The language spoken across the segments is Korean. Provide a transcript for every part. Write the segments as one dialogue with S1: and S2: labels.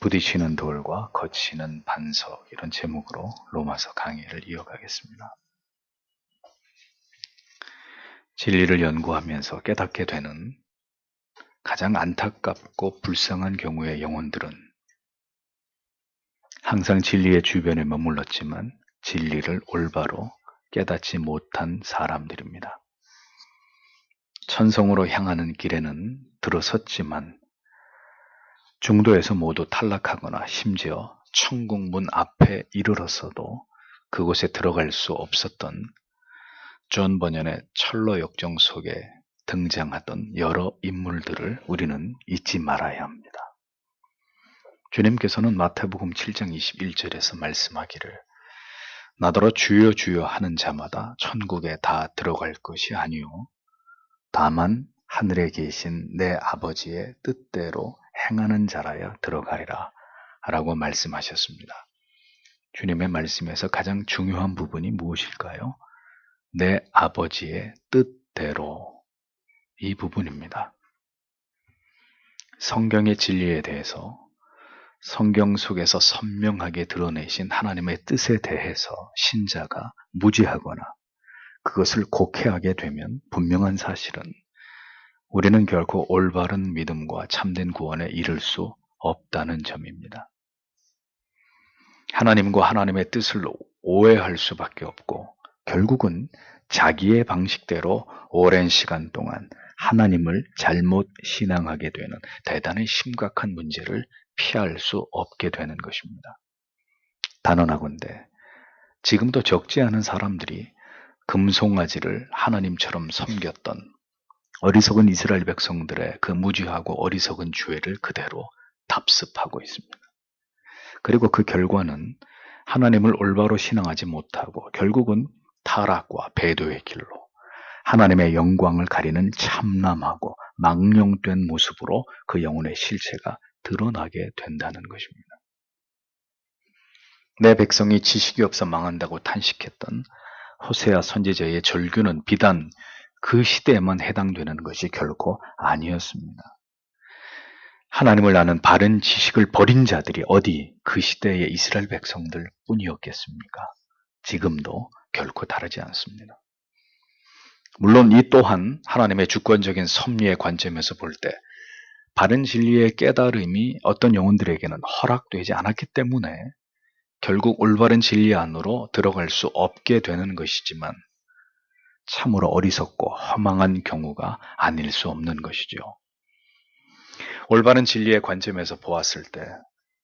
S1: 부딪히는 돌과 거치는 반석, 이런 제목으로 로마서 강의를 이어가겠습니다. 진리를 연구하면서 깨닫게 되는 가장 안타깝고 불쌍한 경우의 영혼들은 항상 진리의 주변에 머물렀지만 진리를 올바로 깨닫지 못한 사람들입니다. 천성으로 향하는 길에는 들어섰지만 중도에서 모두 탈락하거나 심지어 천국 문 앞에 이르렀어도 그곳에 들어갈 수 없었던 존 버년의 철로 역정 속에 등장하던 여러 인물들을 우리는 잊지 말아야 합니다. 주님께서는 마태복음 7장 21절에서 말씀하기를 나더러 주여 주여 하는 자마다 천국에 다 들어갈 것이 아니요 다만 하늘에 계신 내 아버지의 뜻대로 행하는 자라야 들어가리라 라고 말씀하셨습니다. 주님의 말씀에서 가장 중요한 부분이 무엇일까요? 내 아버지의 뜻대로, 이 부분입니다. 성경의 진리에 대해서 성경 속에서 선명하게 드러내신 하나님의 뜻에 대해서 신자가 무지하거나 그것을 곡해하게 되면 분명한 사실은 우리는 결코 올바른 믿음과 참된 구원에 이를 수 없다는 점입니다. 하나님과 하나님의 뜻을 오해할 수밖에 없고 결국은 자기의 방식대로 오랜 시간 동안 하나님을 잘못 신앙하게 되는 대단히 심각한 문제를 피할 수 없게 되는 것입니다. 단언하건대 지금도 적지 않은 사람들이 금송아지를 하나님처럼 섬겼던 어리석은 이스라엘 백성들의 그 무지하고 어리석은 죄를 그대로 답습하고 있습니다. 그리고 그 결과는 하나님을 올바로 신앙하지 못하고 결국은 타락과 배도의 길로 하나님의 영광을 가리는 참남하고 망령된 모습으로 그 영혼의 실체가 드러나게 된다는 것입니다. 내 백성이 지식이 없어 망한다고 탄식했던 호세아 선지자의 절규는 비단 그 시대에만 해당되는 것이 결코 아니었습니다. 하나님을 아는 바른 지식을 버린 자들이 어디 그 시대의 이스라엘 백성들 뿐이었겠습니까? 지금도 결코 다르지 않습니다. 물론 이 또한 하나님의 주권적인 섭리의 관점에서 볼 때 바른 진리의 깨달음이 어떤 영혼들에게는 허락되지 않았기 때문에 결국 올바른 진리 안으로 들어갈 수 없게 되는 것이지만 참으로 어리석고 허망한 경우가 아닐 수 없는 것이죠. 올바른 진리의 관점에서 보았을 때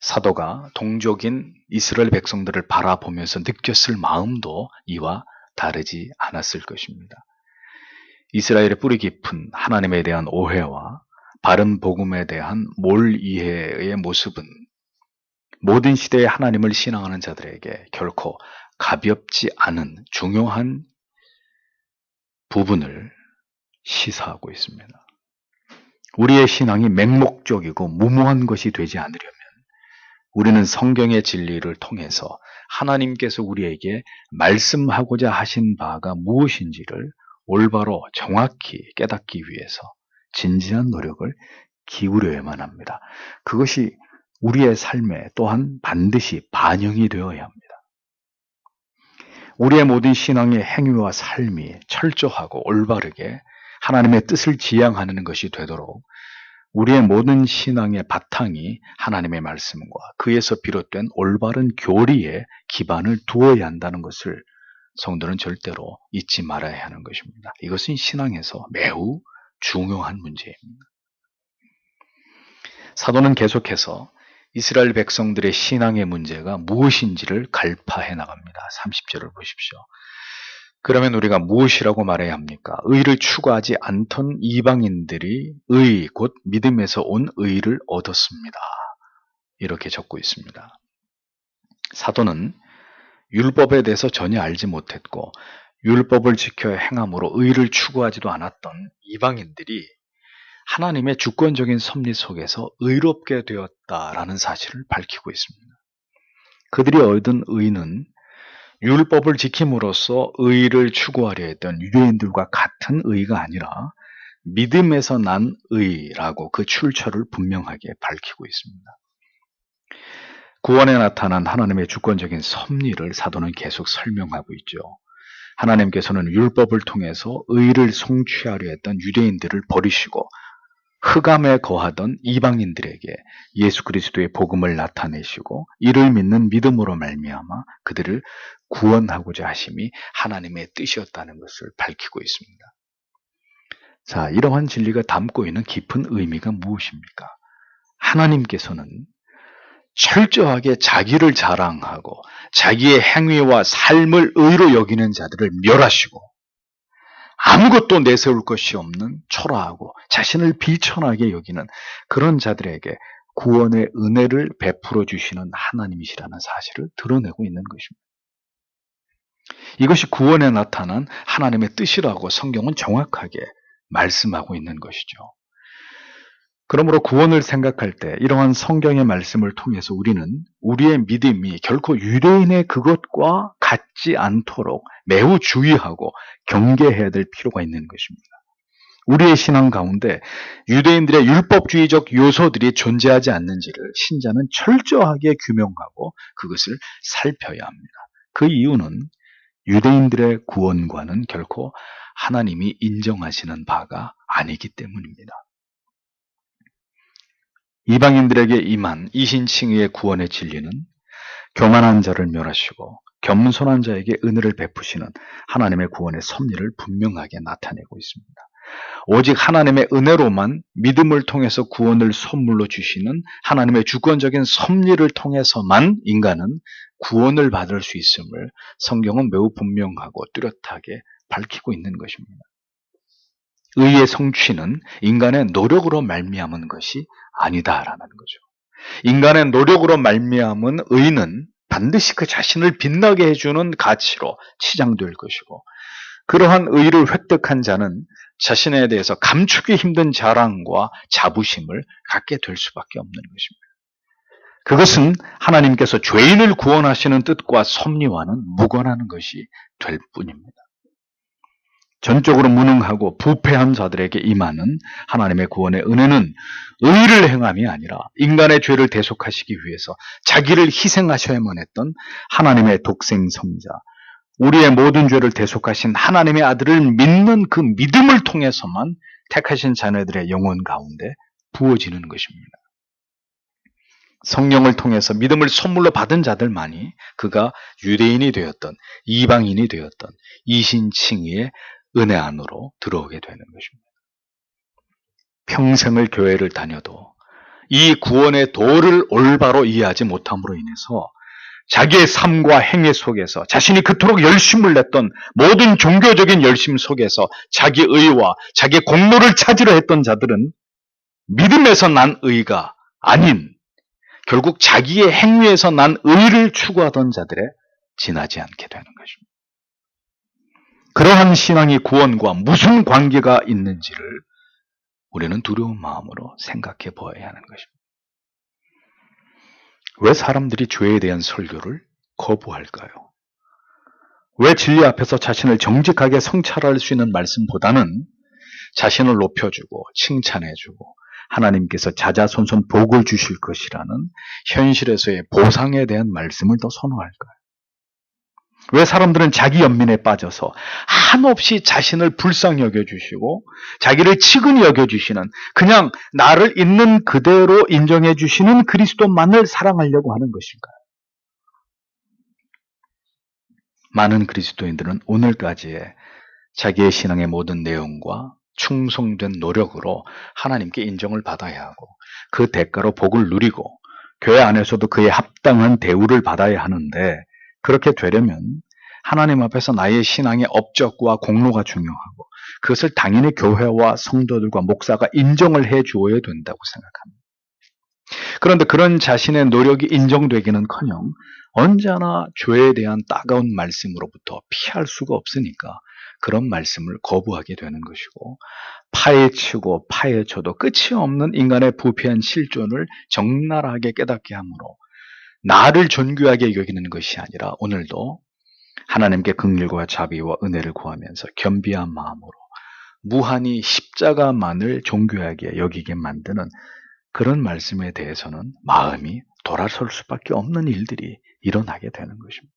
S1: 사도가 동족인 이스라엘 백성들을 바라보면서 느꼈을 마음도 이와 다르지 않았을 것입니다. 이스라엘의 뿌리 깊은 하나님에 대한 오해와 바른 복음에 대한 몰이해의 모습은 모든 시대의 하나님을 신앙하는 자들에게 결코 가볍지 않은 중요한 부분을 시사하고 있습니다. 우리의 신앙이 맹목적이고 무모한 것이 되지 않으려면 우리는 성경의 진리를 통해서 하나님께서 우리에게 말씀하고자 하신 바가 무엇인지를 올바로 정확히 깨닫기 위해서 진지한 노력을 기울여야만 합니다. 그것이 우리의 삶에 또한 반드시 반영이 되어야 합니다. 우리의 모든 신앙의 행위와 삶이 철저하고 올바르게 하나님의 뜻을 지향하는 것이 되도록 우리의 모든 신앙의 바탕이 하나님의 말씀과 그에서 비롯된 올바른 교리에 기반을 두어야 한다는 것을 성도는 절대로 잊지 말아야 하는 것입니다. 이것은 신앙에서 매우 중요한 문제입니다. 사도는 계속해서 이스라엘 백성들의 신앙의 문제가 무엇인지를 갈파해 나갑니다. 30절을 보십시오. 그러면 우리가 무엇이라고 말해야 합니까? 의를 추구하지 않던 이방인들이 의, 곧 믿음에서 온 의를 얻었습니다. 이렇게 적고 있습니다. 사도는 율법에 대해서 전혀 알지 못했고 율법을 지켜 행함으로 의를 추구하지도 않았던 이방인들이 하나님의 주권적인 섭리 속에서 의롭게 되었다라는 사실을 밝히고 있습니다. 그들이 얻은 의는 율법을 지킴으로써 의를 추구하려 했던 유대인들과 같은 의가 아니라 믿음에서 난 의라고 그 출처를 분명하게 밝히고 있습니다. 구원에 나타난 하나님의 주권적인 섭리를 사도는 계속 설명하고 있죠. 하나님께서는 율법을 통해서 의를 성취하려 했던 유대인들을 버리시고 흑암에 거하던 이방인들에게 예수 그리스도의 복음을 나타내시고 이를 믿는 믿음으로 말미암아 그들을 구원하고자 하심이 하나님의 뜻이었다는 것을 밝히고 있습니다. 자, 이러한 진리가 담고 있는 깊은 의미가 무엇입니까? 하나님께서는 철저하게 자기를 자랑하고 자기의 행위와 삶을 의로 여기는 자들을 멸하시고 아무것도 내세울 것이 없는 초라하고 자신을 비천하게 여기는 그런 자들에게 구원의 은혜를 베풀어 주시는 하나님이시라는 사실을 드러내고 있는 것입니다. 이것이 구원에 나타난 하나님의 뜻이라고 성경은 정확하게 말씀하고 있는 것이죠. 그러므로 구원을 생각할 때 이러한 성경의 말씀을 통해서 우리는 우리의 믿음이 결코 유대인의 그것과 같지 않도록 매우 주의하고 경계해야 될 필요가 있는 것입니다. 우리의 신앙 가운데 유대인들의 율법주의적 요소들이 존재하지 않는지를 신자는 철저하게 규명하고 그것을 살펴야 합니다. 그 이유는 유대인들의 구원과는 결코 하나님이 인정하시는 바가 아니기 때문입니다. 이방인들에게 임한 이신칭의의 구원의 진리는 교만한 자를 멸하시고 겸손한 자에게 은혜를 베푸시는 하나님의 구원의 섭리를 분명하게 나타내고 있습니다. 오직 하나님의 은혜로만 믿음을 통해서 구원을 선물로 주시는 하나님의 주권적인 섭리를 통해서만 인간은 구원을 받을 수 있음을 성경은 매우 분명하고 뚜렷하게 밝히고 있는 것입니다. 의의 성취는 인간의 노력으로 말미암은 것이 아니다라는 거죠. 인간의 노력으로 말미암은 의는 반드시 그 자신을 빛나게 해주는 가치로 치장될 것이고 그러한 의를 획득한 자는 자신에 대해서 감추기 힘든 자랑과 자부심을 갖게 될 수밖에 없는 것입니다. 그것은 하나님께서 죄인을 구원하시는 뜻과 섭리와는 무관한 것이 될 뿐입니다. 전적으로 무능하고 부패한 자들에게 임하는 하나님의 구원의 은혜는 의를 행함이 아니라 인간의 죄를 대속하시기 위해서 자기를 희생하셔야만 했던 하나님의 독생성자, 우리의 모든 죄를 대속하신 하나님의 아들을 믿는 그 믿음을 통해서만 택하신 자녀들의 영혼 가운데 부어지는 것입니다. 성령을 통해서 믿음을 선물로 받은 자들만이 그가 유대인이 되었던 이방인이 되었던 이신칭의의 은혜 안으로 들어오게 되는 것입니다. 평생을 교회를 다녀도 이 구원의 도를 올바로 이해하지 못함으로 인해서 자기의 삶과 행위 속에서 자신이 그토록 열심을 냈던 모든 종교적인 열심 속에서 자기 의와 자기 공로를 찾으려 했던 자들은 믿음에서 난 의가 아닌 결국 자기의 행위에서 난 의를 추구하던 자들에 지나지 않게 되는 것입니다. 그러한 신앙이 구원과 무슨 관계가 있는지를 우리는 두려운 마음으로 생각해 보아야 하는 것입니다. 왜 사람들이 죄에 대한 설교를 거부할까요? 왜 진리 앞에서 자신을 정직하게 성찰할 수 있는 말씀보다는 자신을 높여주고 칭찬해주고 하나님께서 자자손손 복을 주실 것이라는 현실에서의 보상에 대한 말씀을 더 선호할까요? 왜 사람들은 자기 연민에 빠져서 한없이 자신을 불쌍히 여겨주시고 자기를 치근히 여겨주시는 그냥 나를 있는 그대로 인정해 주시는 그리스도만을 사랑하려고 하는 것일까요? 많은 그리스도인들은 오늘까지의 자기의 신앙의 모든 내용과 충성된 노력으로 하나님께 인정을 받아야 하고 그 대가로 복을 누리고 교회 안에서도 그에 합당한 대우를 받아야 하는데 그렇게 되려면 하나님 앞에서 나의 신앙의 업적과 공로가 중요하고 그것을 당연히 교회와 성도들과 목사가 인정을 해 주어야 된다고 생각합니다. 그런데 그런 자신의 노력이 인정되기는커녕 언제나 죄에 대한 따가운 말씀으로부터 피할 수가 없으니까 그런 말씀을 거부하게 되는 것이고 파헤치고 파헤쳐도 끝이 없는 인간의 부패한 실존을 적나라하게 깨닫게 하므로 나를 존귀하게 여기는 것이 아니라 오늘도 하나님께 긍휼과 자비와 은혜를 구하면서 겸비한 마음으로 무한히 십자가만을 존귀하게 여기게 만드는 그런 말씀에 대해서는 마음이 돌아설 수밖에 없는 일들이 일어나게 되는 것입니다.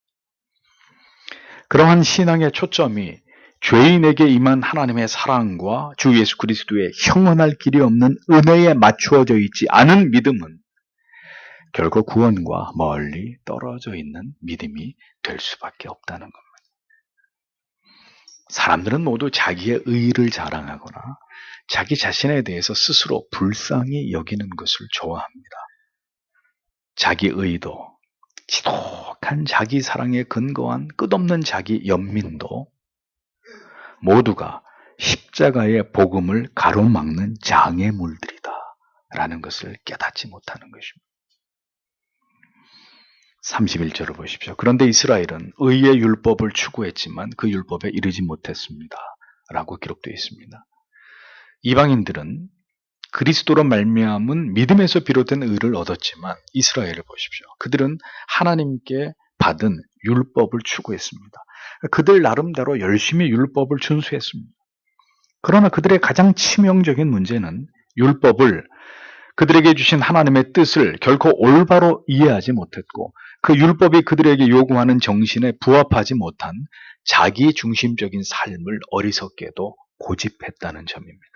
S1: 그러한 신앙의 초점이 죄인에게 임한 하나님의 사랑과 주 예수 그리스도의 형언할 길이 없는 은혜에 맞추어져 있지 않은 믿음은 결국 구원과 멀리 떨어져 있는 믿음이 될 수밖에 없다는 겁니다. 사람들은 모두 자기의 의의를 자랑하거나 자기 자신에 대해서 스스로 불쌍히 여기는 것을 좋아합니다. 자기 의도, 지독한 자기 사랑에 근거한 끝없는 자기 연민도 모두가 십자가의 복음을 가로막는 장애물들이다 라는 것을 깨닫지 못하는 것입니다. 31절을 보십시오. 그런데 이스라엘은 의의 율법을 추구했지만 그 율법에 이르지 못했습니다 라고 기록되어 있습니다. 이방인들은 그리스도로 말미암은 믿음에서 비롯된 의를 얻었지만 이스라엘을 보십시오. 그들은 하나님께 받은 율법을 추구했습니다. 그들 나름대로 열심히 율법을 준수했습니다. 그러나 그들의 가장 치명적인 문제는 율법을 그들에게 주신 하나님의 뜻을 결코 올바로 이해하지 못했고 그 율법이 그들에게 요구하는 정신에 부합하지 못한 자기 중심적인 삶을 어리석게도 고집했다는 점입니다.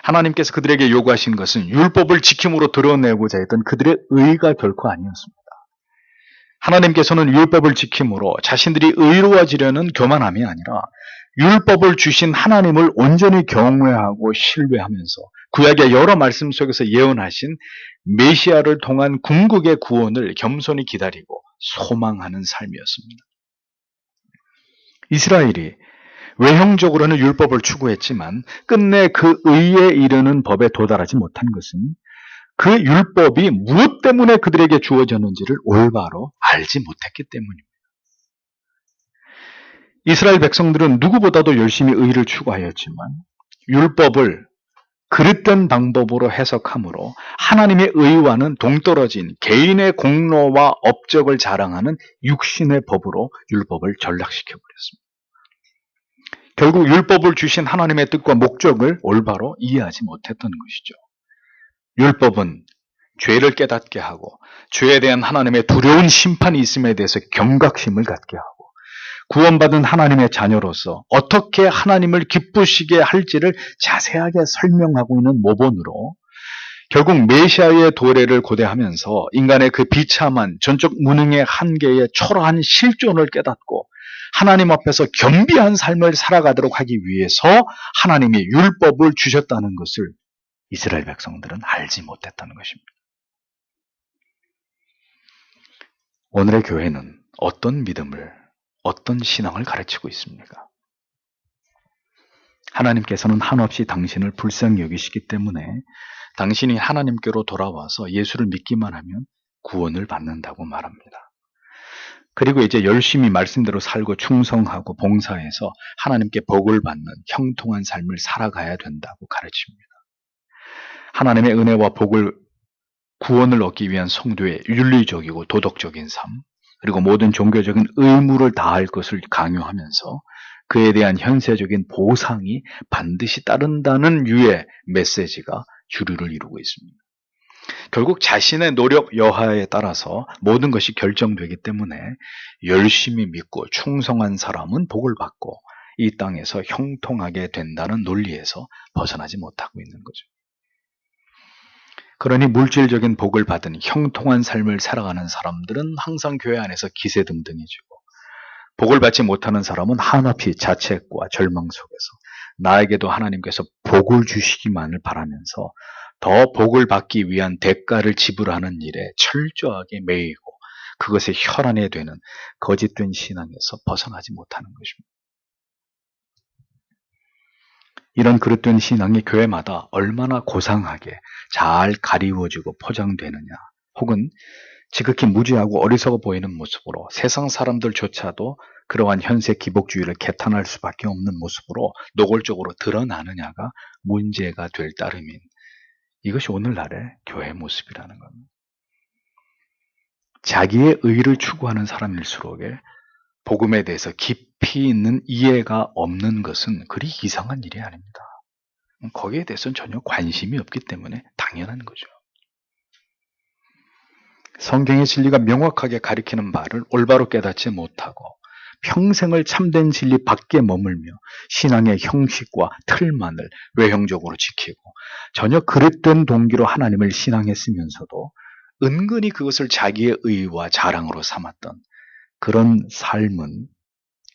S1: 하나님께서 그들에게 요구하신 것은 율법을 지킴으로 드러내고자 했던 그들의 의가 결코 아니었습니다. 하나님께서는 율법을 지킴으로 자신들이 의로워지려는 교만함이 아니라 율법을 주신 하나님을 온전히 경외하고 신뢰하면서 구약의 여러 말씀 속에서 예언하신 메시아를 통한 궁극의 구원을 겸손히 기다리고 소망하는 삶이었습니다. 이스라엘이 외형적으로는 율법을 추구했지만 끝내 그 의에 이르는 법에 도달하지 못한 것은 그 율법이 무엇 때문에 그들에게 주어졌는지를 올바로 알지 못했기 때문입니다. 이스라엘 백성들은 누구보다도 열심히 의를 추구하였지만 율법을 그릇된 방법으로 해석함으로 하나님의 의와는 동떨어진 개인의 공로와 업적을 자랑하는 육신의 법으로 율법을 전락시켜버렸습니다. 결국 율법을 주신 하나님의 뜻과 목적을 올바로 이해하지 못했던 것이죠. 율법은 죄를 깨닫게 하고 죄에 대한 하나님의 두려운 심판이 있음에 대해서 경각심을 갖게 하고 구원받은 하나님의 자녀로서 어떻게 하나님을 기쁘시게 할지를 자세하게 설명하고 있는 모본으로 결국 메시아의 도래를 고대하면서 인간의 그 비참한 전적 무능의 한계에 초라한 실존을 깨닫고 하나님 앞에서 겸비한 삶을 살아가도록 하기 위해서 하나님이 율법을 주셨다는 것을 이스라엘 백성들은 알지 못했다는 것입니다. 오늘의 교회는 어떤 믿음을, 어떤 신앙을 가르치고 있습니까? 하나님께서는 한없이 당신을 불쌍히 여기시기 때문에 당신이 하나님께로 돌아와서 예수를 믿기만 하면 구원을 받는다고 말합니다. 그리고 이제 열심히 말씀대로 살고 충성하고 봉사해서 하나님께 복을 받는 형통한 삶을 살아가야 된다고 가르칩니다. 하나님의 은혜와 복을 구원을 얻기 위한 성도의 윤리적이고 도덕적인 삶, 그리고 모든 종교적인 의무를 다할 것을 강요하면서 그에 대한 현세적인 보상이 반드시 따른다는 유의 메시지가 주류를 이루고 있습니다. 결국 자신의 노력 여하에 따라서 모든 것이 결정되기 때문에 열심히 믿고 충성한 사람은 복을 받고 이 땅에서 형통하게 된다는 논리에서 벗어나지 못하고 있는 거죠. 그러니 물질적인 복을 받은 형통한 삶을 살아가는 사람들은 항상 교회 안에서 기세등등해지고 복을 받지 못하는 사람은 한없이 자책과 절망 속에서 나에게도 하나님께서 복을 주시기만을 바라면서 더 복을 받기 위한 대가를 지불하는 일에 철저하게 매이고 그것에 혈안이 되는 거짓된 신앙에서 벗어나지 못하는 것입니다. 이런 그릇된 신앙이 교회마다 얼마나 고상하게 잘 가리워지고 포장되느냐, 혹은 지극히 무지하고 어리석어 보이는 모습으로 세상 사람들조차도 그러한 현세 기복주의를 개탄할 수밖에 없는 모습으로 노골적으로 드러나느냐가 문제가 될 따름인 이것이 오늘날의 교회의 모습이라는 겁니다. 자기의 의를 추구하는 사람일수록 복음에 대해서 깊이 있는 이해가 없는 것은 그리 이상한 일이 아닙니다. 거기에 대해서는 전혀 관심이 없기 때문에 당연한 거죠. 성경의 진리가 명확하게 가리키는 바를 올바로 깨닫지 못하고 평생을 참된 진리 밖에 머물며 신앙의 형식과 틀만을 외형적으로 지키고 전혀 그릇된 동기로 하나님을 신앙했으면서도 은근히 그것을 자기의 의와 자랑으로 삼았던 그런 삶은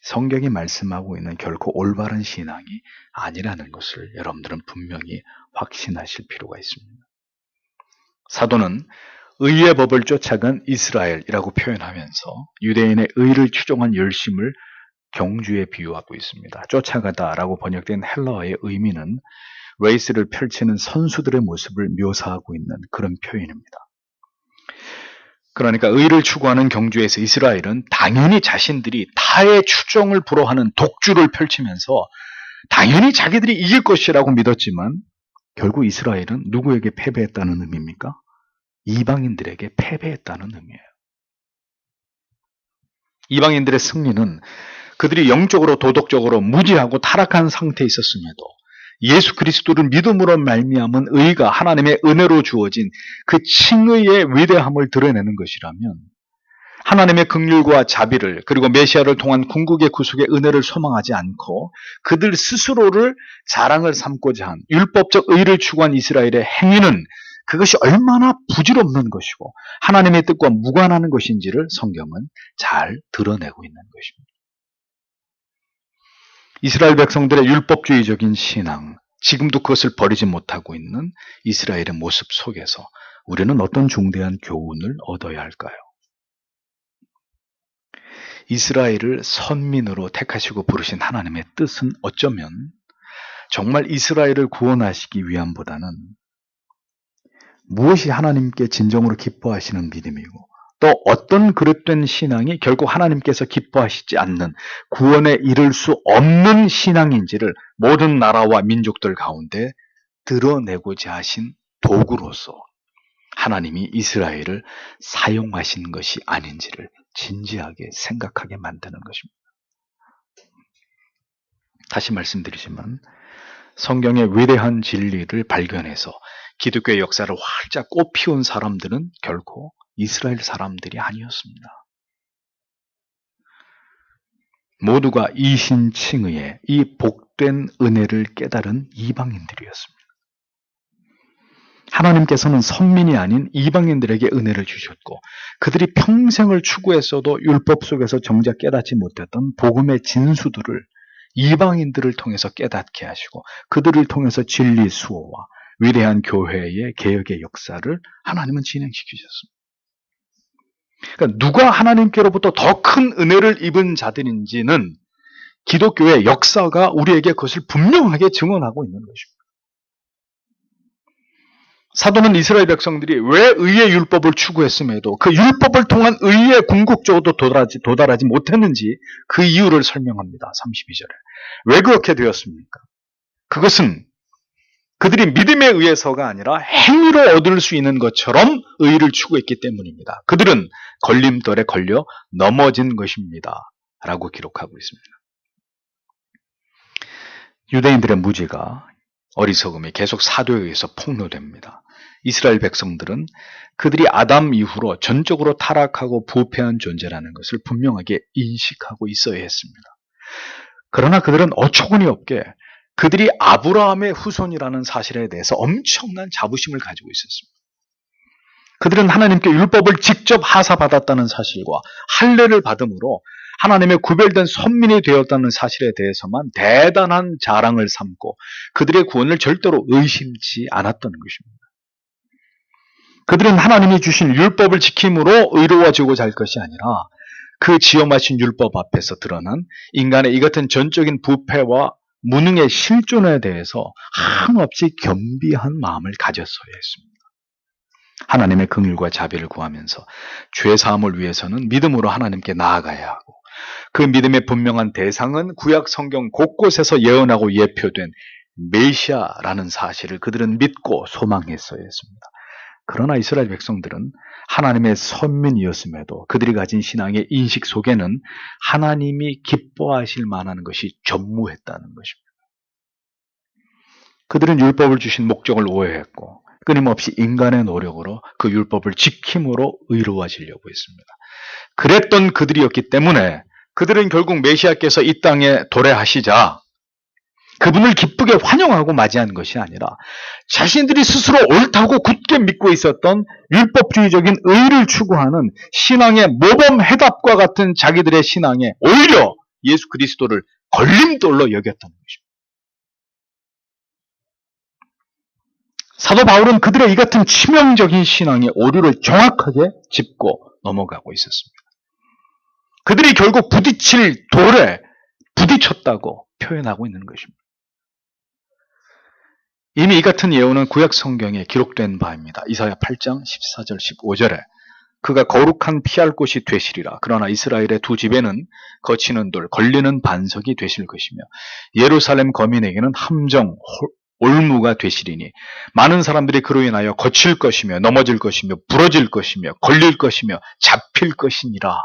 S1: 성경이 말씀하고 있는 결코 올바른 신앙이 아니라는 것을 여러분들은 분명히 확신하실 필요가 있습니다. 사도는 의의 법을 쫓아간 이스라엘이라고 표현하면서 유대인의 의를 추종한 열심을 경주에 비유하고 있습니다. 쫓아가다라고 번역된 헬라어의 의미는 레이스를 펼치는 선수들의 모습을 묘사하고 있는 그런 표현입니다. 그러니까 의를 추구하는 경주에서 이스라엘은 당연히 자신들이 타의 추종을 불허하는 독주를 펼치면서 당연히 자기들이 이길 것이라고 믿었지만 결국 이스라엘은 누구에게 패배했다는 의미입니까? 이방인들에게 패배했다는 의미예요. 이방인들의 승리는 그들이 영적으로 도덕적으로 무지하고 타락한 상태에 있었음에도 예수 그리스도를 믿음으로 말미암은 의가 하나님의 은혜로 주어진 그 칭의의 위대함을 드러내는 것이라면 하나님의 긍휼과 자비를 그리고 메시아를 통한 궁극의 구속의 은혜를 소망하지 않고 그들 스스로를 자랑을 삼고자 한 율법적 의를 추구한 이스라엘의 행위는 그것이 얼마나 부질없는 것이고 하나님의 뜻과 무관한 것인지를 성경은 잘 드러내고 있는 것입니다. 이스라엘 백성들의 율법주의적인 신앙, 지금도 그것을 버리지 못하고 있는 이스라엘의 모습 속에서 우리는 어떤 중대한 교훈을 얻어야 할까요? 이스라엘을 선민으로 택하시고 부르신 하나님의 뜻은 어쩌면 정말 이스라엘을 구원하시기 위함보다는 무엇이 하나님께 진정으로 기뻐하시는 믿음이고 또 어떤 그릇된 신앙이 결국 하나님께서 기뻐하시지 않는 구원에 이를 수 없는 신앙인지를 모든 나라와 민족들 가운데 드러내고자 하신 도구로서 하나님이 이스라엘을 사용하신 것이 아닌지를 진지하게 생각하게 만드는 것입니다. 다시 말씀드리지만 성경의 위대한 진리를 발견해서 기독교의 역사를 활짝 꽃피운 사람들은 결코 이스라엘 사람들이 아니었습니다. 모두가 이신칭의의 이 복된 은혜를 깨달은 이방인들이었습니다. 하나님께서는 선민이 아닌 이방인들에게 은혜를 주셨고 그들이 평생을 추구했어도 율법 속에서 정작 깨닫지 못했던 복음의 진수들을 이방인들을 통해서 깨닫게 하시고 그들을 통해서 진리 수호와 위대한 교회의 개혁의 역사를 하나님은 진행시키셨습니다. 그러니까 누가 하나님께로부터 더 큰 은혜를 입은 자들인지는 기독교의 역사가 우리에게 그것을 분명하게 증언하고 있는 것입니다. 사도는 이스라엘 백성들이 왜 의의 율법을 추구했음에도 그 율법을 통한 의에 궁극적으로 도달하지 못했는지 그 이유를 설명합니다. 32절에. 왜 그렇게 되었습니까? 그것은 그들이 믿음에 의해서가 아니라 행위로 얻을 수 있는 것처럼 의를 추구했기 때문입니다. 그들은 걸림돌에 걸려 넘어진 것입니다. 라고 기록하고 있습니다. 유대인들의 무지가 어리석음이 계속 사도에 의해서 폭로됩니다. 이스라엘 백성들은 그들이 아담 이후로 전적으로 타락하고 부패한 존재라는 것을 분명하게 인식하고 있어야 했습니다. 그러나 그들은 어처구니 없게 그들이 아브라함의 후손이라는 사실에 대해서 엄청난 자부심을 가지고 있었습니다. 그들은 하나님께 율법을 직접 하사받았다는 사실과 할례를 받음으로 하나님의 구별된 선민이 되었다는 사실에 대해서만 대단한 자랑을 삼고 그들의 구원을 절대로 의심치 않았던 것입니다. 그들은 하나님이 주신 율법을 지킴으로 의로워지고자 할 것이 아니라 그 지엄하신 율법 앞에서 드러난 인간의 이 같은 전적인 부패와 무능의 실존에 대해서 한없이 겸비한 마음을 가졌어야 했습니다. 하나님의 긍휼과 자비를 구하면서 죄 사함을 위해서는 믿음으로 하나님께 나아가야 하고 그 믿음의 분명한 대상은 구약 성경 곳곳에서 예언하고 예표된 메시아라는 사실을 그들은 믿고 소망했어야 했습니다. 그러나 이스라엘 백성들은 하나님의 선민이었음에도 그들이 가진 신앙의 인식 속에는 하나님이 기뻐하실 만한 것이 전무했다는 것입니다. 그들은 율법을 주신 목적을 오해했고 끊임없이 인간의 노력으로 그 율법을 지킴으로 의로워지려고 했습니다. 그랬던 그들이었기 때문에 그들은 결국 메시아께서 이 땅에 도래하시자 그분을 기쁘게 환영하고 맞이한 것이 아니라 자신들이 스스로 옳다고 굳게 믿고 있었던 율법주의적인 의를 추구하는 신앙의 모범 해답과 같은 자기들의 신앙에 오히려 예수 그리스도를 걸림돌로 여겼던 것입니다. 사도 바울은 그들의 이 같은 치명적인 신앙의 오류를 정확하게 짚고 넘어가고 있었습니다. 그들이 결국 부딪힐 돌에 부딪혔다고 표현하고 있는 것입니다. 이미 이 같은 예언은 구약 성경에 기록된 바입니다. 이사야 8장 14절 15절에 그가 거룩한 피할 곳이 되시리라. 그러나 이스라엘의 두 집에는 거치는 돌, 걸리는 반석이 되실 것이며 예루살렘 거민에게는 함정, 올무가 되시리니 많은 사람들이 그로 인하여 거칠 것이며 넘어질 것이며 부러질 것이며 걸릴 것이며 잡힐 것이니라.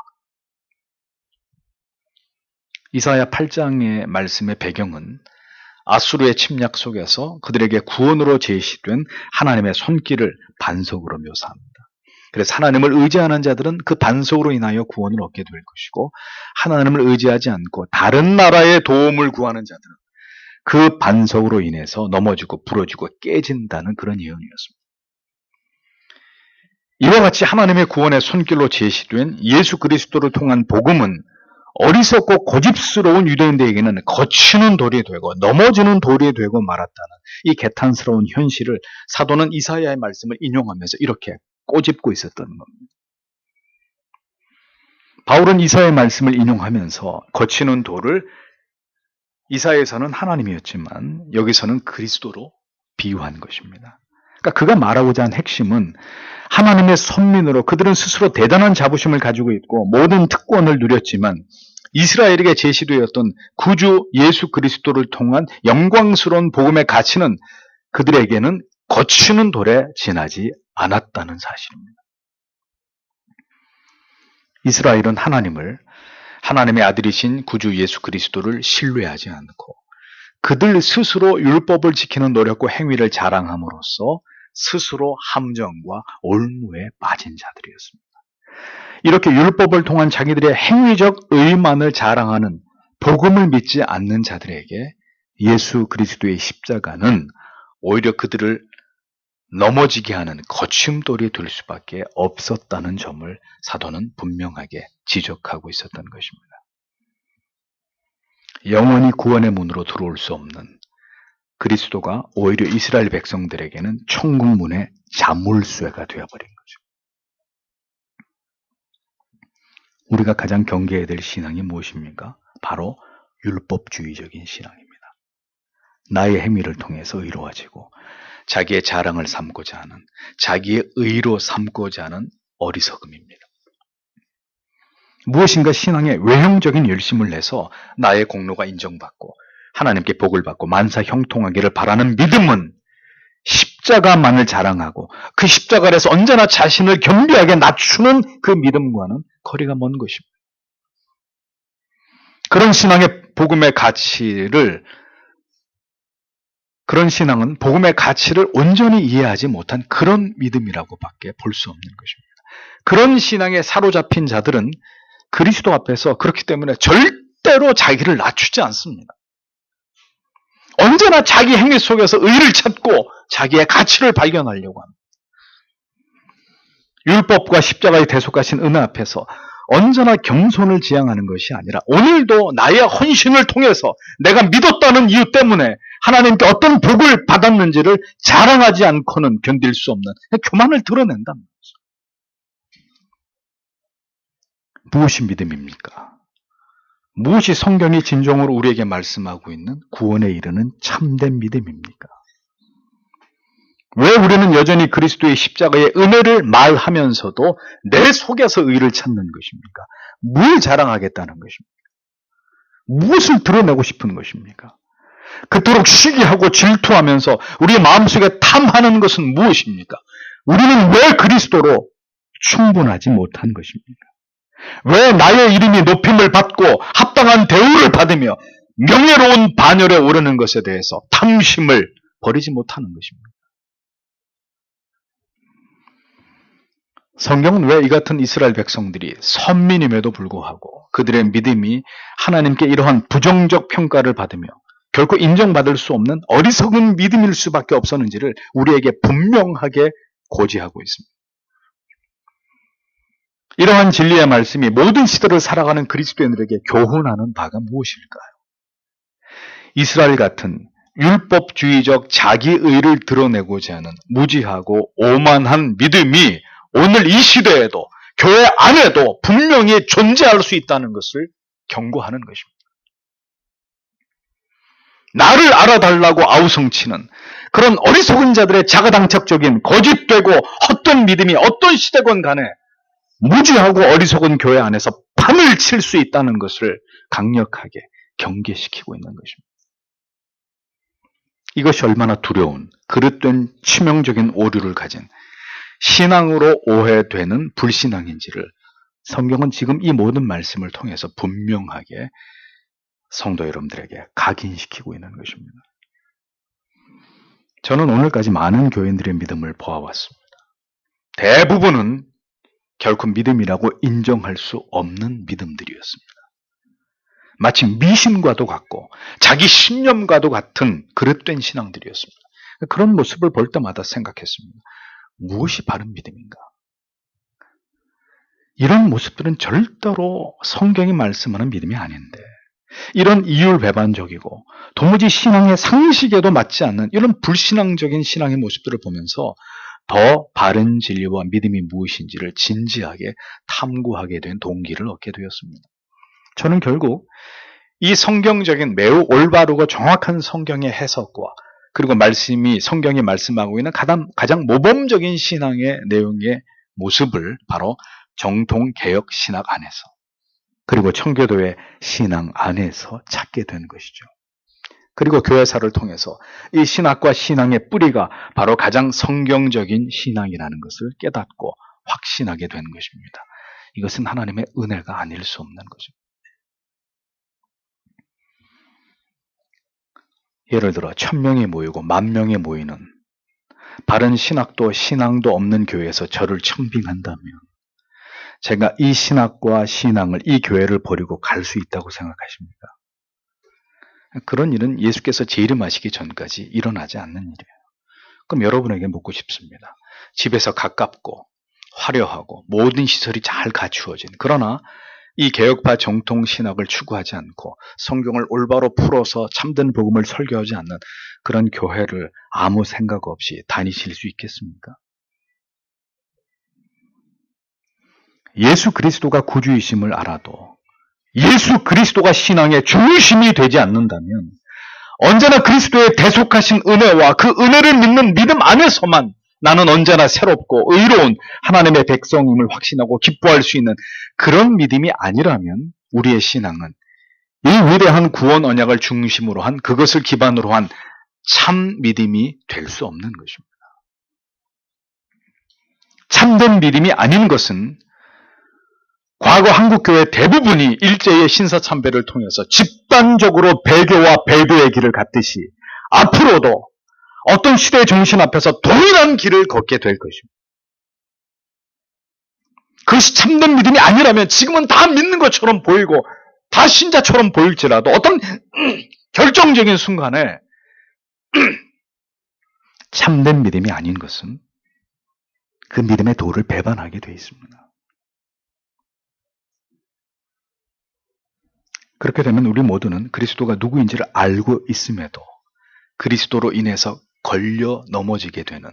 S1: 이사야 8장의 말씀의 배경은 아수르의 침략 속에서 그들에게 구원으로 제시된 하나님의 손길을 반석으로 묘사합니다. 그래서 하나님을 의지하는 자들은 그 반석으로 인하여 구원을 얻게 될 것이고 하나님을 의지하지 않고 다른 나라의 도움을 구하는 자들은 그 반석으로 인해서 넘어지고 부러지고 깨진다는 그런 예언이었습니다. 이와 같이 하나님의 구원의 손길로 제시된 예수 그리스도를 통한 복음은 어리석고 고집스러운 유대인들에게는 거치는 돌이 되고 넘어지는 돌이 되고 말았다는 이 개탄스러운 현실을 사도는 이사야의 말씀을 인용하면서 이렇게 꼬집고 있었던 겁니다. 바울은 이사야의 말씀을 인용하면서 거치는 돌을 이사야에서는 하나님이었지만 여기서는 그리스도로 비유한 것입니다. 그러니까 그가 말하고자 한 핵심은 하나님의 선민으로 그들은 스스로 대단한 자부심을 가지고 있고 모든 특권을 누렸지만 이스라엘에게 제시되었던 구주 예수 그리스도를 통한 영광스러운 복음의 가치는 그들에게는 거치는 돌에 지나지 않았다는 사실입니다. 이스라엘은 하나님의 아들이신 구주 예수 그리스도를 신뢰하지 않고 그들 스스로 율법을 지키는 노력과 행위를 자랑함으로써 스스로 함정과 올무에 빠진 자들이었습니다. 이렇게 율법을 통한 자기들의 행위적 의만을 자랑하는 복음을 믿지 않는 자들에게 예수 그리스도의 십자가는 오히려 그들을 넘어지게 하는 거침돌이 될 수밖에 없었다는 점을 사도는 분명하게 지적하고 있었던 것입니다. 영원히 구원의 문으로 들어올 수 없는 그리스도가 오히려 이스라엘 백성들에게는 천국문의 자물쇠가 되어버린 거죠. 우리가 가장 경계해야 될 신앙이 무엇입니까? 바로 율법주의적인 신앙입니다. 나의 행위를 통해서 의로워지고 자기의 자랑을 삼고자 하는, 자기의 의로 삼고자 하는 어리석음입니다. 무엇인가 신앙에 외형적인 열심을 내서 나의 공로가 인정받고 하나님께 복을 받고 만사 형통하기를 바라는 믿음은 십자가만을 자랑하고 그 십자가 아래서 언제나 자신을 겸비하게 낮추는 그 믿음과는 거리가 먼 것입니다. 그런 신앙은 복음의 가치를 온전히 이해하지 못한 그런 믿음이라고밖에 볼 수 없는 것입니다. 그런 신앙에 사로잡힌 자들은 그리스도 앞에서 그렇기 때문에 절대로 자기를 낮추지 않습니다. 언제나 자기 행위 속에서 의를 찾고 자기의 가치를 발견하려고 합니다. 율법과 십자가의 대속하신 은혜 앞에서 언제나 겸손을 지향하는 것이 아니라 오늘도 나의 헌신을 통해서 내가 믿었다는 이유 때문에 하나님께 어떤 복을 받았는지를 자랑하지 않고는 견딜 수 없는 교만을 드러낸다는 거죠. 무엇이 믿음입니까? 무엇이 성경이 진정으로 우리에게 말씀하고 있는 구원에 이르는 참된 믿음입니까? 왜 우리는 여전히 그리스도의 십자가의 은혜를 말하면서도 내 속에서 의를 찾는 것입니까? 뭘 자랑하겠다는 것입니까? 무엇을 드러내고 싶은 것입니까? 그토록 시기하고 질투하면서 우리의 마음속에 탐하는 것은 무엇입니까? 우리는 왜 그리스도로 충분하지 못한 것입니까? 왜 나의 이름이 높임을 받고 합당한 대우를 받으며 명예로운 반열에 오르는 것에 대해서 탐심을 버리지 못하는 것입니까? 성경은 왜 이 같은 이스라엘 백성들이 선민임에도 불구하고 그들의 믿음이 하나님께 이러한 부정적 평가를 받으며 결코 인정받을 수 없는 어리석은 믿음일 수밖에 없었는지를 우리에게 분명하게 고지하고 있습니다. 이러한 진리의 말씀이 모든 시대를 살아가는 그리스도인들에게 교훈하는 바가 무엇일까요? 이스라엘 같은 율법주의적 자기의를 드러내고자 하는 무지하고 오만한 믿음이 오늘 이 시대에도 교회 안에도 분명히 존재할 수 있다는 것을 경고하는 것입니다. 나를 알아달라고 아우성치는 그런 어리석은 자들의 자가당착적인 거짓되고 헛된 믿음이 어떤 시대건 간에 무지하고 어리석은 교회 안에서 판을 칠 수 있다는 것을 강력하게 경계시키고 있는 것입니다. 이것이 얼마나 두려운 그릇된 치명적인 오류를 가진 신앙으로 오해되는 불신앙인지를 성경은 지금 이 모든 말씀을 통해서 분명하게 성도 여러분들에게 각인시키고 있는 것입니다. 저는 오늘까지 많은 교인들의 믿음을 보아왔습니다. 대부분은 결코 믿음이라고 인정할 수 없는 믿음들이었습니다. 마치 미신과도 같고 자기 신념과도 같은 그릇된 신앙들이었습니다. 그런 모습을 볼 때마다 생각했습니다. 무엇이 바른 믿음인가? 이런 모습들은 절대로 성경이 말씀하는 믿음이 아닌데 이런 이율배반적이고 도무지 신앙의 상식에도 맞지 않는 이런 불신앙적인 신앙의 모습들을 보면서 더 바른 진리와 믿음이 무엇인지를 진지하게 탐구하게 된 동기를 얻게 되었습니다. 저는 결국 이 성경적인 매우 올바르고 정확한 성경의 해석과 그리고 성경이 말씀하고 있는 가장 모범적인 신앙의 내용의 모습을 바로 정통개혁 신학 안에서 그리고 청교도의 신앙 안에서 찾게 된 것이죠. 그리고 교회사를 통해서 이 신학과 신앙의 뿌리가 바로 가장 성경적인 신앙이라는 것을 깨닫고 확신하게 된 것입니다. 이것은 하나님의 은혜가 아닐 수 없는 것입니다. 예를 들어 1000명이 모이고 10,000명이 모이는 바른 신학도 신앙도 없는 교회에서 저를 청빙한다면 제가 이 신학과 신앙을 이 교회를 버리고 갈 수 있다고 생각하십니까? 그런 일은 예수께서 재림하시기 전까지 일어나지 않는 일이에요. 그럼 여러분에게 묻고 싶습니다. 집에서 가깝고 화려하고 모든 시설이 잘 갖추어진 그러나 이 개혁파 정통신학을 추구하지 않고 성경을 올바로 풀어서 참된 복음을 설교하지 않는 그런 교회를 아무 생각 없이 다니실 수 있겠습니까? 예수 그리스도가 구주이심을 알아도 예수 그리스도가 신앙의 중심이 되지 않는다면 언제나 그리스도의 대속하신 은혜와 그 은혜를 믿는 믿음 안에서만 나는 언제나 새롭고 의로운 하나님의 백성임을 확신하고 기뻐할 수 있는 그런 믿음이 아니라면 우리의 신앙은 이 위대한 구원 언약을 중심으로 한 그것을 기반으로 한 참 믿음이 될 수 없는 것입니다. 참된 믿음이 아닌 것은 과거 한국교회 대부분이 일제의 신사참배를 통해서 집단적으로 배교와 배도의 길을 갔듯이 앞으로도 어떤 시대의 정신 앞에서 동일한 길을 걷게 될 것입니다. 그것이 참된 믿음이 아니라면 지금은 다 믿는 것처럼 보이고 다 신자처럼 보일지라도 어떤 결정적인 순간에 참된 믿음이 아닌 것은 그 믿음의 도를 배반하게 되어 있습니다. 그렇게 되면 우리 모두는 그리스도가 누구인지를 알고 있음에도 그리스도로 인해서 걸려 넘어지게 되는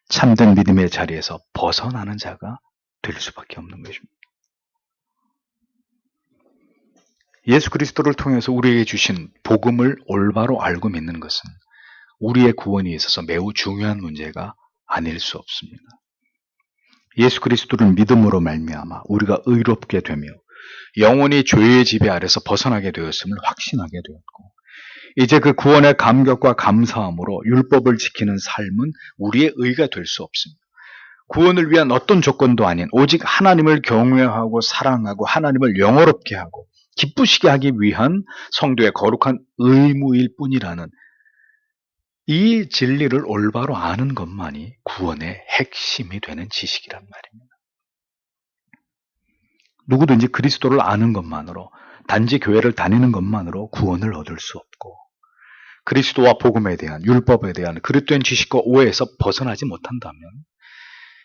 S1: 참된 믿음의 자리에서 벗어나는 자가 될 수밖에 없는 것입니다. 예수 그리스도를 통해서 우리에게 주신 복음을 올바로 알고 믿는 것은 우리의 구원에 있어서 매우 중요한 문제가 아닐 수 없습니다. 예수 그리스도를 믿음으로 말미암아 우리가 의롭게 되며 영원히 죄의 지배 아래서 벗어나게 되었음을 확신하게 되었고 이제 그 구원의 감격과 감사함으로 율법을 지키는 삶은 우리의 의가 될 수 없습니다. 구원을 위한 어떤 조건도 아닌 오직 하나님을 경외하고 사랑하고 하나님을 영화롭게 하고 기쁘시게 하기 위한 성도의 거룩한 의무일 뿐이라는 이 진리를 올바로 아는 것만이 구원의 핵심이 되는 지식이란 말입니다. 누구든지 그리스도를 아는 것만으로, 단지 교회를 다니는 것만으로 구원을 얻을 수 없고, 그리스도와 복음에 대한, 율법에 대한 그릇된 지식과 오해에서 벗어나지 못한다면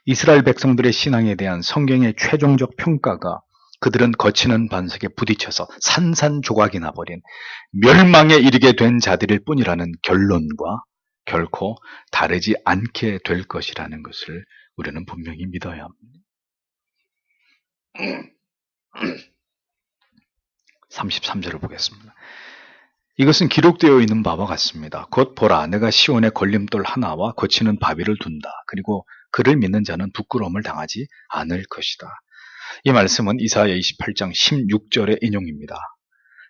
S1: 이스라엘 백성들의 신앙에 대한 성경의 최종적 평가가 그들은 거치는 반석에 부딪혀서 산산조각이 나버린 멸망에 이르게 된 자들일 뿐이라는 결론과 결코 다르지 않게 될 것이라는 것을 우리는 분명히 믿어야 합니다. 33절을 보겠습니다. 이것은 기록되어 있는 바와 같습니다. 곧 보라, 내가 시온에 걸림돌 하나와 거치는 바위를 둔다. 그리고 그를 믿는 자는 부끄러움을 당하지 않을 것이다. 이 말씀은 이사야 28장 16절의 인용입니다.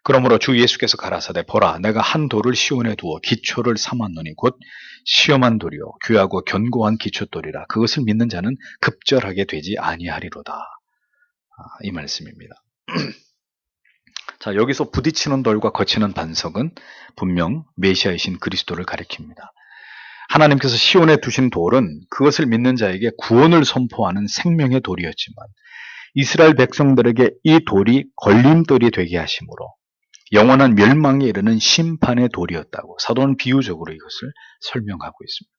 S1: 그러므로 주 예수께서 가라사대 보라, 내가 한 돌을 시온에 두어 기초를 삼았노니 곧 시험한 돌이요 귀하고 견고한 기초돌이라. 그것을 믿는 자는 급절하게 되지 아니하리로다. 이 말씀입니다. 자, 여기서 부딪히는 돌과 거치는 반석은 분명 메시아이신 그리스도를 가리킵니다. 하나님께서 시온에 두신 돌은 그것을 믿는 자에게 구원을 선포하는 생명의 돌이었지만 이스라엘 백성들에게 이 돌이 걸림돌이 되게 하심으로 영원한 멸망에 이르는 심판의 돌이었다고 사도는 비유적으로 이것을 설명하고 있습니다.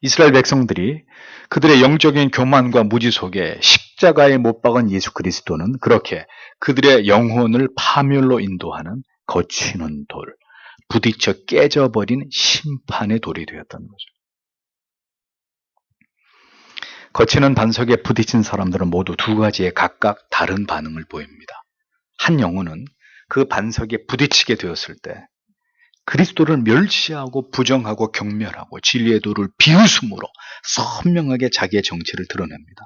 S1: 이스라엘 백성들이 그들의 영적인 교만과 무지 속에 십자가에 못 박은 예수 그리스도는 그렇게 그들의 영혼을 파멸로 인도하는 거치는 돌, 부딪혀 깨져버린 심판의 돌이 되었다는 거죠. 거치는 반석에 부딪힌 사람들은 모두 두 가지의 각각 다른 반응을 보입니다. 한 영혼은 그 반석에 부딪히게 되었을 때 그리스도를 멸시하고 부정하고 경멸하고 진리의 도를 비웃음으로 선명하게 자기의 정체를 드러냅니다.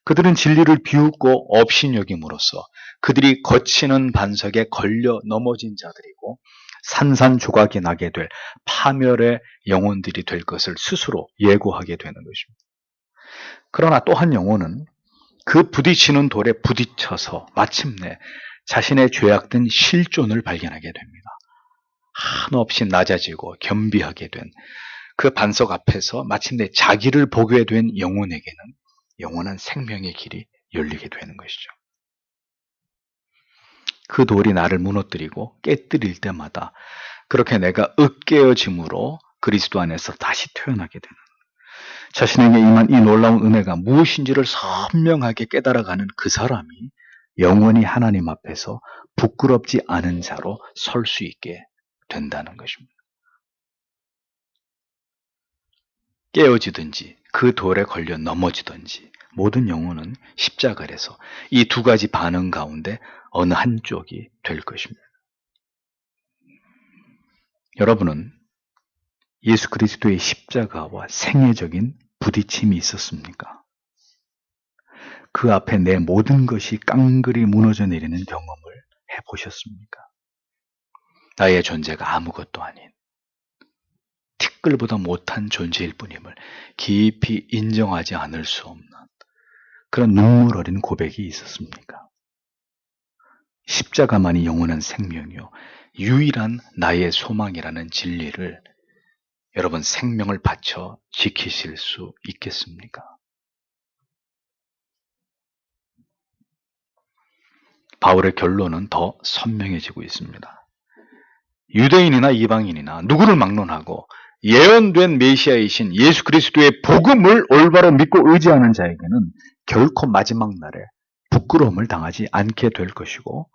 S1: 그들은 진리를 비웃고 업신여김으로써 그들이 거치는 반석에 걸려 넘어진 자들이고 산산조각이 나게 될 파멸의 영혼들이 될 것을 스스로 예고하게 되는 것입니다. 그러나 또 한 영혼은 그 부딪히는 돌에 부딪혀서 마침내 자신의 죄악된 실존을 발견하게 됩니다. 한없이 낮아지고 겸비하게 된 그 반석 앞에서 마침내 자기를 보게 된 영혼에게는 영원한 생명의 길이 열리게 되는 것이죠. 그 돌이 나를 무너뜨리고 깨뜨릴 때마다 그렇게 내가 으깨어짐으로 그리스도 안에서 다시 태어나게 되는, 자신에게 임한 이 놀라운 은혜가 무엇인지를 선명하게 깨달아가는 그 사람이 영원히 하나님 앞에서 부끄럽지 않은 자로 설 수 있게 된다는 것입니다. 깨어지든지 그 돌에 걸려 넘어지든지 모든 영혼은 십자가에서 이 두 가지 반응 가운데 어느 한쪽이 될 것입니다. 여러분은 예수 그리스도의 십자가와 생애적인 부딪힘이 있었습니까? 그 앞에 내 모든 것이 깡그리 무너져 내리는 경험을 해보셨습니까? 나의 존재가 아무것도 아닌 티끌보다 못한 존재일 뿐임을 깊이 인정하지 않을 수 없는 그런 눈물 어린 고백이 있었습니까? 십자가만이 영원한 생명이요 유일한 나의 소망이라는 진리를 여러분 생명을 바쳐 지키실 수 있겠습니까? 바울의 결론은 더 선명해지고 있습니다. 유대인이나 이방인이나 누구를 막론하고 예언된 메시아이신 예수 그리스도의 복음을 올바로 믿고 의지하는 자에게는 결코 마지막 날에 부끄러움을 당하지 않게 될 것이고,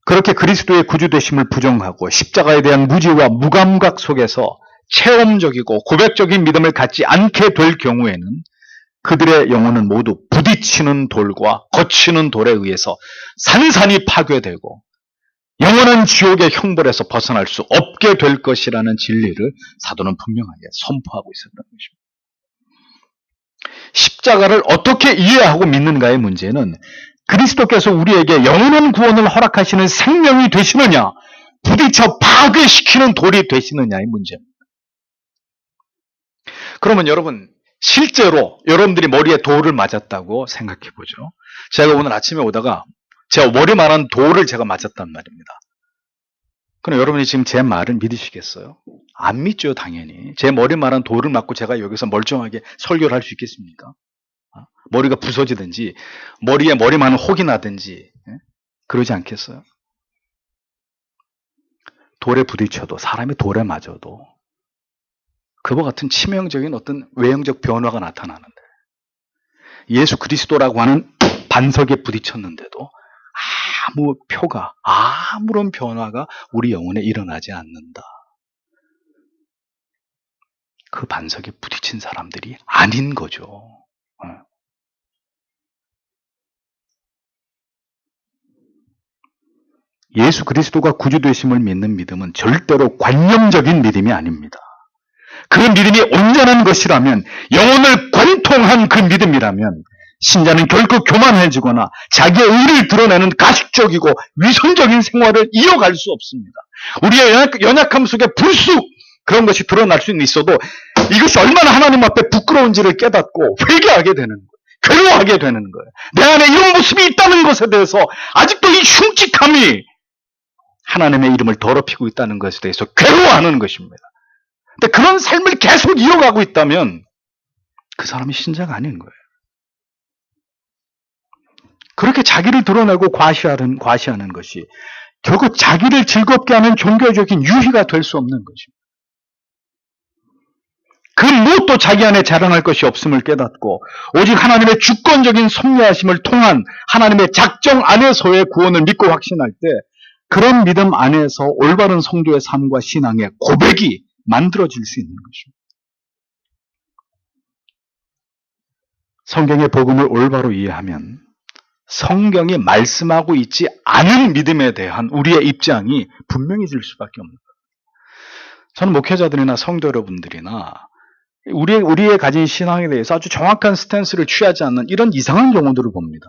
S1: 그렇게 그리스도의 구주되심을 부정하고 십자가에 대한 무지와 무감각 속에서 체험적이고 고백적인 믿음을 갖지 않게 될 경우에는 그들의 영혼은 모두 부딪히는 돌과 거치는 돌에 의해서 산산이 파괴되고 영원한 지옥의 형벌에서 벗어날 수 없게 될 것이라는 진리를 사도는 분명하게 선포하고 있었던 것입니다. 십자가를 어떻게 이해하고 믿는가의 문제는 그리스도께서 우리에게 영원한 구원을 허락하시는 생명이 되시느냐, 부딪혀 파괴시키는 돌이 되시느냐의 문제입니다. 그러면 여러분, 실제로 여러분들이 머리에 돌을 맞았다고 생각해 보죠. 제가 오늘 아침에 오다가 제가 머리만한 돌을 제가 맞았단 말입니다. 그럼 여러분이 지금 제 말을 믿으시겠어요? 안 믿죠, 당연히. 제 머리만한 돌을 맞고 제가 여기서 멀쩡하게 설교를 할 수 있겠습니까? 머리가 부서지든지 머리에 머리 많은 혹이 나든지 그러지 않겠어요? 돌에 부딪혀도 사람이 돌에 맞아도 그와 같은 치명적인 어떤 외형적 변화가 나타나는데 예수 그리스도라고 하는 반석에 부딪혔는데도 아무런 변화가 우리 영혼에 일어나지 않는다. 그 반석에 부딪힌 사람들이 아닌 거죠. 예수 그리스도가 구주 되심을 믿는 믿음은 절대로 관념적인 믿음이 아닙니다. 그 믿음이 온전한 것이라면, 영혼을 관통한 그 믿음이라면 신자는 결코 교만해지거나 자기의 의를 드러내는 가식적이고 위선적인 생활을 이어갈 수 없습니다. 우리의 연약함 속에 불쑥 그런 것이 드러날 수는 있어도 이것이 얼마나 하나님 앞에 부끄러운지를 깨닫고 회개하게 되는 거예요. 괴로워하게 되는 거예요. 내 안에 이런 모습이 있다는 것에 대해서 아직도 이 흉측함이 하나님의 이름을 더럽히고 있다는 것에 대해서 괴로워하는 것입니다. 근데 그런 삶을 계속 이어가고 있다면 그 사람이 신자가 아닌 거예요. 그렇게 자기를 드러내고 과시하는 것이 결국 자기를 즐겁게 하는 종교적인 유희가 될 수 없는 것입니다. 그 무엇도 자기 안에 자랑할 것이 없음을 깨닫고 오직 하나님의 주권적인 섭리하심을 통한 하나님의 작정 안에서의 구원을 믿고 확신할 때 그런 믿음 안에서 올바른 성도의 삶과 신앙의 고백이 만들어질 수 있는 것입니다. 성경의 복음을 올바로 이해하면 성경이 말씀하고 있지 않은 믿음에 대한 우리의 입장이 분명해질 수밖에 없는 거예요. 저는 목회자들이나 성도 여러분들이나 우리의 가진 신앙에 대해서 아주 정확한 스탠스를 취하지 않는 이런 이상한 경우들을 봅니다.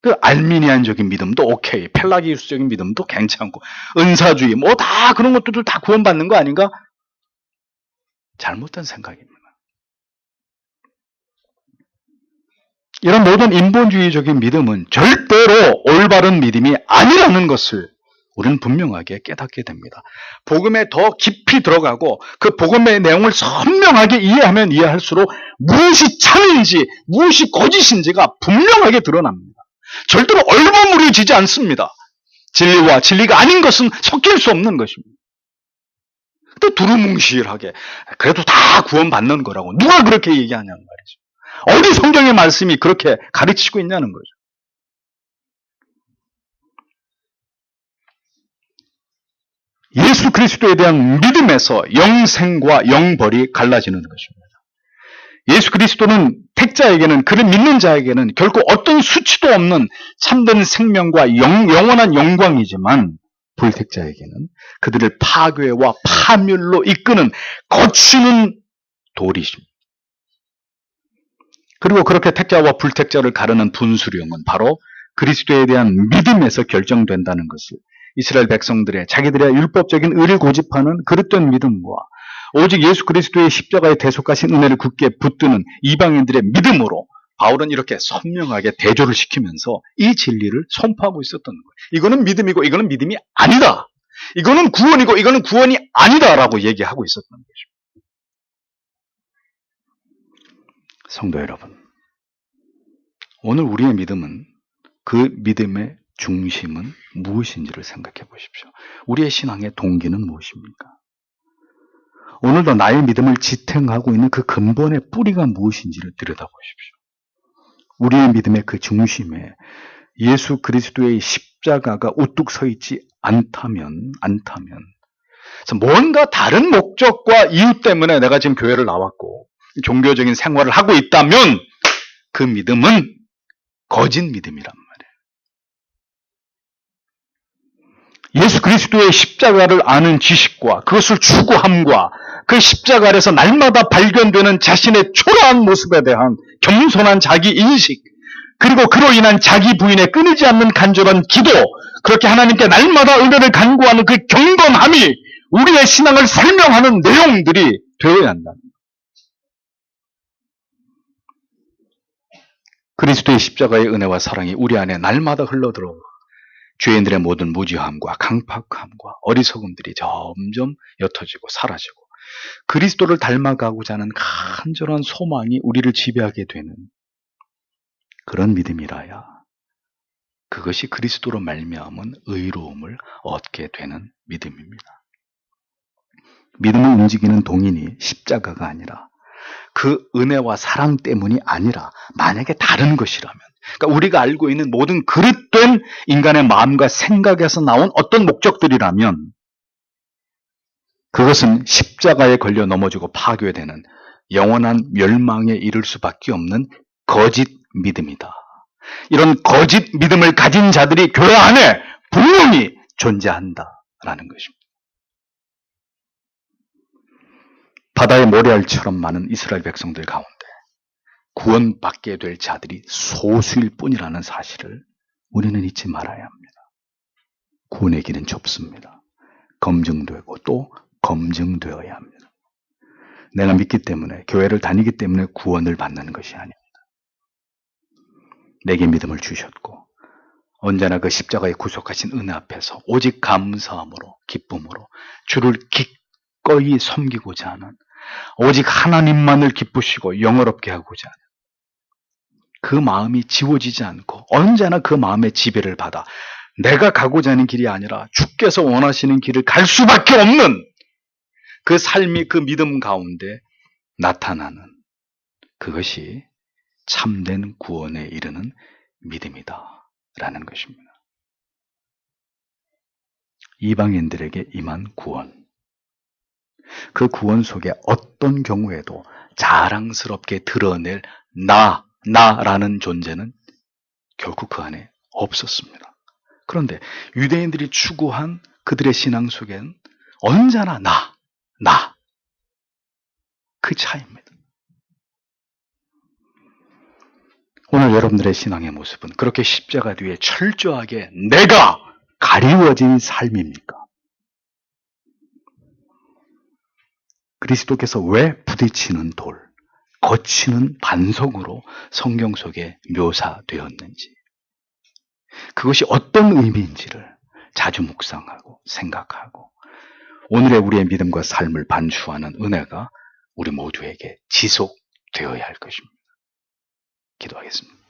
S1: 그 알미니안적인 믿음도 오케이, 펠라기우스적인 믿음도 괜찮고 은사주의 다 그런 것들도 다 구원받는 거 아닌가? 잘못된 생각입니다. 이런 모든 인본주의적인 믿음은 절대로 올바른 믿음이 아니라는 것을 우리는 분명하게 깨닫게 됩니다. 복음에 더 깊이 들어가고 그 복음의 내용을 선명하게 이해하면 이해할수록 무엇이 참인지 무엇이 거짓인지가 분명하게 드러납니다. 절대로 얼버무려지지 않습니다. 진리와 진리가 아닌 것은 섞일 수 없는 것입니다. 근데 두루뭉실하게 그래도 다 구원받는 거라고 누가 그렇게 얘기하냐는 말이죠. 어디 성경의 말씀이 그렇게 가르치고 있냐는 거죠. 예수 그리스도에 대한 믿음에서 영생과 영벌이 갈라지는 것입니다. 예수 그리스도는 택자에게는, 그를 믿는 자에게는 결코 어떤 수치도 없는 참된 생명과 영원한 영광이지만 불택자에게는 그들을 파괴와 파멸로 이끄는 거치는 돌이십니다. 그리고 그렇게 택자와 불택자를 가르는 분수령은 바로 그리스도에 대한 믿음에서 결정된다는 것을 이스라엘 백성들의 자기들의 율법적인 의를 고집하는 그릇된 믿음과 오직 예수 그리스도의 십자가에 대속하신 은혜를 굳게 붙드는 이방인들의 믿음으로 바울은 이렇게 선명하게 대조를 시키면서 이 진리를 선포하고 있었던 거예요. 이거는 믿음이고 이거는 믿음이 아니다. 이거는 구원이고 이거는 구원이 아니다라고 얘기하고 있었던 것입니다. 성도 여러분, 오늘 우리의 믿음은, 그 믿음의 중심은 무엇인지를 생각해 보십시오. 우리의 신앙의 동기는 무엇입니까? 오늘도 나의 믿음을 지탱하고 있는 그 근본의 뿌리가 무엇인지를 들여다보십시오. 우리의 믿음의 그 중심에 예수 그리스도의 십자가가 우뚝 서 있지 않다면 뭔가 다른 목적과 이유 때문에 내가 지금 교회를 나왔고 종교적인 생활을 하고 있다면 그 믿음은 거짓 믿음이란 말이에요. 예수 그리스도의 십자가를 아는 지식과 그것을 추구함과 그 십자가 아래서 날마다 발견되는 자신의 초라한 모습에 대한 겸손한 자기 인식, 그리고 그로 인한 자기 부인의 끊이지 않는 간절한 기도, 그렇게 하나님께 날마다 은혜를 간구하는 그 경건함이 우리의 신앙을 설명하는 내용들이 되어야 한다. 그리스도의 십자가의 은혜와 사랑이 우리 안에 날마다 흘러들어오고 죄인들의 모든 무지함과 강팍함과 어리석음들이 점점 옅어지고 사라지고 그리스도를 닮아가고자 하는 간절한 소망이 우리를 지배하게 되는 그런 믿음이라야 그것이 그리스도로 말미암은 의로움을 얻게 되는 믿음입니다. 믿음을 움직이는 동인이 십자가가 아니라 그 은혜와 사랑 때문이 아니라 만약에 다른 것이라면, 그러니까 우리가 알고 있는 모든 그릇된 인간의 마음과 생각에서 나온 어떤 목적들이라면 그것은 십자가에 걸려 넘어지고 파괴되는 영원한 멸망에 이를 수밖에 없는 거짓 믿음이다. 이런 거짓 믿음을 가진 자들이 교회 안에 분명히 존재한다라는 것입니다. 바다의 모래알처럼 많은 이스라엘 백성들 가운데 구원받게 될 자들이 소수일 뿐이라는 사실을 우리는 잊지 말아야 합니다. 구원의 길은 좁습니다. 검증되고 또 검증되어야 합니다. 내가 믿기 때문에, 교회를 다니기 때문에 구원을 받는 것이 아닙니다. 내게 믿음을 주셨고 언제나 그 십자가에 구속하신 은혜 앞에서 오직 감사함으로, 기쁨으로 주를 기꺼이 섬기고자 하는, 오직 하나님만을 기쁘시고 영어롭게 하고자 하는 그 마음이 지워지지 않고 언제나 그 마음의 지배를 받아 내가 가고자 하는 길이 아니라 주께서 원하시는 길을 갈 수밖에 없는 그 삶이, 그 믿음 가운데 나타나는 그것이 참된 구원에 이르는 믿음이다 라는 것입니다. 이방인들에게 임한 구원, 그 구원 속에 어떤 경우에도 자랑스럽게 드러낼 나라는 존재는 결국 그 안에 없었습니다. 그런데 유대인들이 추구한 그들의 신앙 속에는 언제나 나, 그 차이입니다. 오늘 여러분들의 신앙의 모습은 그렇게 십자가 뒤에 철저하게 내가 가리워진 삶입니까? 그리스도께서 왜 부딪히는 돌, 거치는 반석으로 성경 속에 묘사되었는지, 그것이 어떤 의미인지를 자주 묵상하고 생각하고 오늘의 우리의 믿음과 삶을 반추하는 은혜가 우리 모두에게 지속되어야 할 것입니다. 기도하겠습니다.